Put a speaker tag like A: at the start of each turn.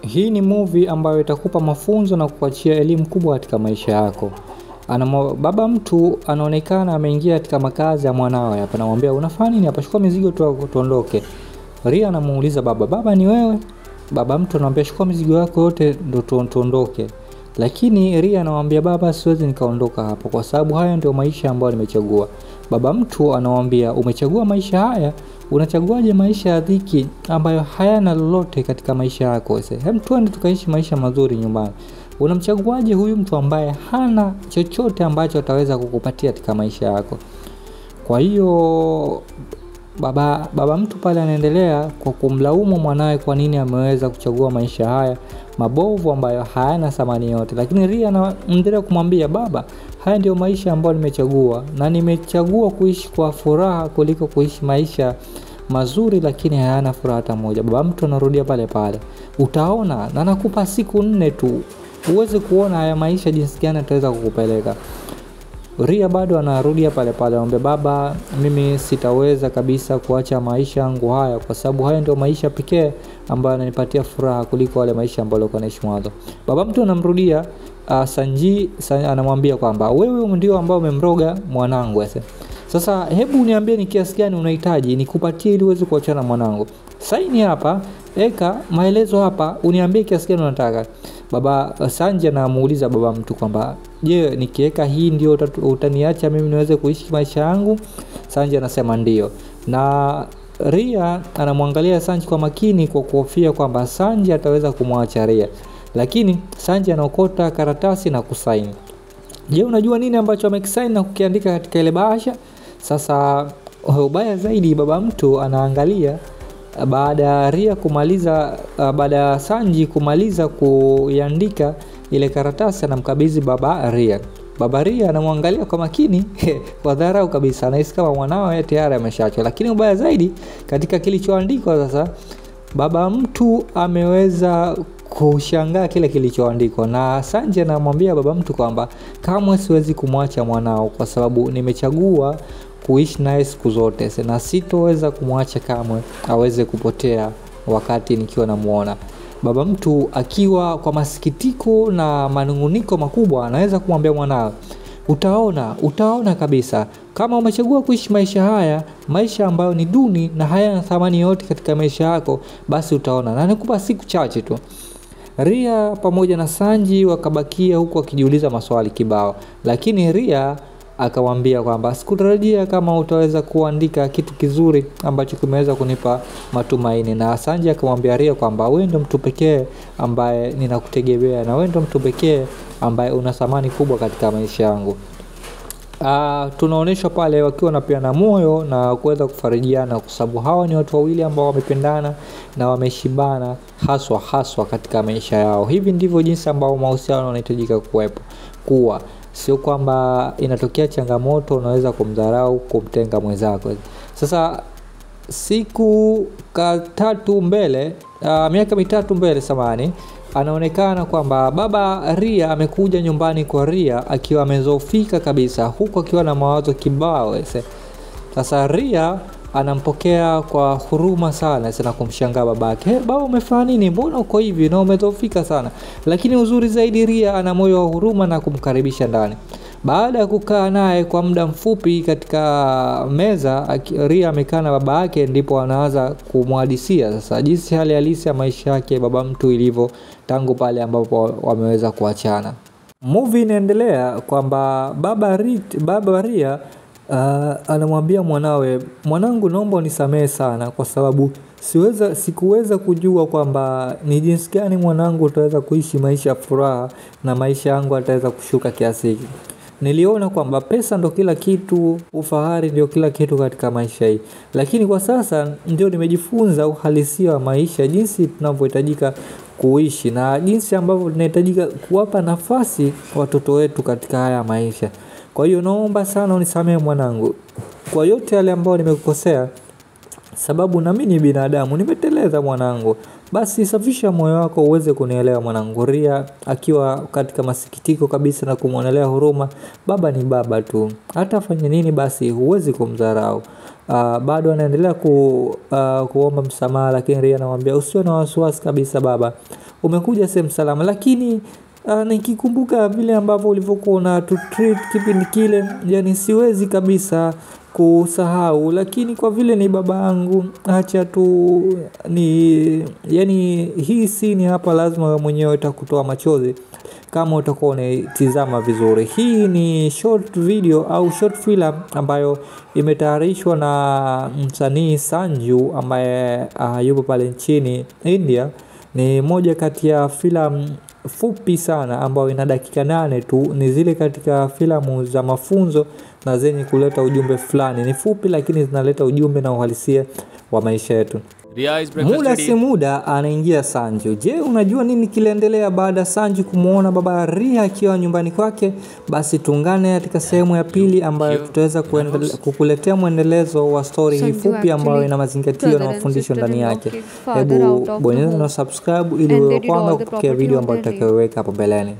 A: Hii ni movie ambayo itakupa mafunzo na kukuachia elimu kubwa katika maisha yako. Baba mtu anaonekana ameingia katika makazi ya mwanawe hapa, anamwambia unafanya nini hapa, chukua mizigo tuondoke. Ria anamuuliza baba ni wewe? Baba mtu anamwambia chukua mizigo yako yote ndio tuondoke. Lakini Ria anamwambia baba, siwezi nikaondoka hapa kwa sababu haya ndio maisha ambayo nimechagua. Baba mtu anamwambia umechagua maisha haya, unachaguaje maisha ya dhiki ambayo hayana lolote katika maisha yako? Hem, twende tukaishi maisha mazuri nyumbani. Unamchaguaje huyu mtu ambaye hana chochote ambacho ataweza kukupatia katika maisha yako? Kwa hiyo baba mtu pale anaendelea kwa kumlaumu mwanae kwa nini ameweza kuchagua maisha haya mabovu ambayo hayana thamani yote. Lakini Ria anaendelea kumwambia baba, haya ndio maisha ambayo nimechagua, na nimechagua kuishi kwa furaha kuliko kuishi maisha mazuri lakini hayana furaha hata moja. Baba mtu anarudia pale pale, utaona, na nakupa siku 4 tu uweze kuona haya maisha jinsi gani ataweza kukupeleka. Ria bado anarudia pale pale, anamwambia baba, mimi sitaweza kabisa kuacha maisha yangu haya kwa sababu haya ndio maisha pekee ambayo yananipatia furaha kuliko wale maisha ambayo nilikuwa naishi mwanzo. Baba mtu anamrudia Sanji anamwambia kwamba wewe ndio ambao umemroga mwanangu. Sasa hebu uniambie ni kiasi gani unahitaji nikupatie ili uweze kuachana na mwanangu. Saini hapa, eka maelezo hapa, uniambie kiasi gani unataka. Baba Sanji anamuuliza baba mtu kwamba je, nikiweka hii ndio utaniacha mimi niweze kuishi maisha yangu? Sanji anasema ndio. Na Ria anamwangalia Sanji kwa makini kwa kuhofia kwamba Sanji ataweza kumwacha Ria. Lakini Sanji anaokota karatasi na kusaini. Je, unajua nini ambacho amekisaini na kukiandika katika ile bahasha? Sasa ubaya zaidi baba mtu anaangalia baada ya Sanji kumaliza kuiandika ile karatasi, anamkabidhi baba Ria. Baba Ria anamwangalia kwa makini kwa dharau kabisa, anahisi kama mwanao tayari ameshaachwa. Lakini ubaya zaidi katika kilichoandikwa, sasa baba mtu ameweza kushangaa kile kilichoandikwa, na Sanji anamwambia baba mtu kwamba kamwe siwezi kumwacha mwanao kwa sababu nimechagua kuishi naye siku zote na sitoweza kumwacha kamwe aweze kupotea wakati nikiwa namuona. Baba mtu akiwa kwa masikitiko na manunguniko makubwa anaweza kumwambia mwanawe, utaona kabisa kama umechagua kuishi maisha haya, maisha ambayo ni duni na hayana thamani yote katika maisha yako, basi utaona, na nikupa siku chache tu. Ria pamoja na Sanji wakabakia huku wakijiuliza maswali kibao, lakini Ria akamwambia kwamba sikutarajia kama utaweza kuandika kitu kizuri ambacho kimeweza kunipa matumaini. Na Sanji akamwambia Ria kwamba wewe ndio mtu pekee ambaye ninakutegemea, na wewe ndio mtu pekee ambaye una thamani kubwa katika maisha yangu. Tunaonyeshwa pale wakiwa wanapeana moyo na kuweza kufarijiana kwa sababu hawa ni watu wawili ambao wamependana na wameshibana haswa katika maisha yao. Hivi ndivyo jinsi ambao mahusiano yanahitajika kuwa. Sio kwamba inatokea changamoto unaweza kumdharau, kumtenga mwenzako. Sasa miaka 3 mbele anaonekana kwamba baba Ria amekuja nyumbani kwa Ria akiwa amezofika kabisa, huku akiwa na mawazo kibao. Sasa Ria anampokea kwa huruma sana na kumshangaa babake. Baba, umefanya nini? Mbona uko hivi na umezofika sana? Lakini uzuri zaidi, Ria ana moyo wa huruma na kumkaribisha ndani. Baada ya kukaa naye kwa muda mfupi katika meza, Ria amekaa na baba yake, ndipo anaanza kumhadisia sasa jinsi hali halisi ya maisha yake baba mtu ilivyo tangu pale ambapo wameweza kuachana. Movie inaendelea kwamba baba Ria anamwambia mwanawe, mwanangu, naomba unisamehe sana kwa sababu sikuweza kujua kwamba ni jinsi gani mwanangu utaweza kuishi maisha ya furaha na maisha yangu ataweza kushuka kiasi hiki. Niliona kwamba pesa ndo kila kitu, ufahari ndio kila kitu katika maisha hii. Lakini kwa sasa ndio nimejifunza uhalisia wa maisha, jinsi tunavyohitajika kuishi na jinsi ambavyo tunahitajika kuwapa nafasi watoto wetu katika haya maisha. Kwa hiyo naomba sana unisamehe mwanangu kwa yote yale ambayo nimekukosea, sababu na mimi ni binadamu, nimeteleza mwanangu. Basi safisha moyo wako uweze kunielewa mwanangu. Ria akiwa katika masikitiko kabisa na kumwonelea huruma, baba ni baba tu, hata afanye nini basi huwezi kumdharau. Bado anaendelea kuomba msamaha, lakini Ria anamwambia usiwe na wasiwasi kabisa baba, umekuja sehemu salama. Lakini nikikumbuka vile ambavyo ulivyokuwa na to treat kipindi kile, yani siwezi kabisa kusahau. Lakini kwa vile ni baba yangu, acha tu yani hii scene hapa lazima wewe mwenyewe itakutoa machozi kama utakuwa unaitazama vizuri. Hii ni short video au short film ambayo imetayarishwa na msanii Sanju ambaye yupo pale nchini India. Ni moja kati ya filamu fupi sana ambayo ina dakika 8 tu. Ni zile katika filamu za mafunzo na zenye kuleta ujumbe fulani. Ni fupi lakini zinaleta ujumbe na uhalisia wa maisha yetu. Muda si muda anaingia Sanju. Je, unajua nini kiliendelea baada Sanju kumuona baba Ria akiwa nyumbani kwake? Basi tuungane katika sehemu ya pili ambayo tutaweza kukuletea muendelezo wa story hii fupi ambayo ina mazingatio na mafundisho ndani yake. Hebu bonyeza na subscribe ili uwe wa kwanza kupokea video ambayo tutakayoweka hapo mbeleni.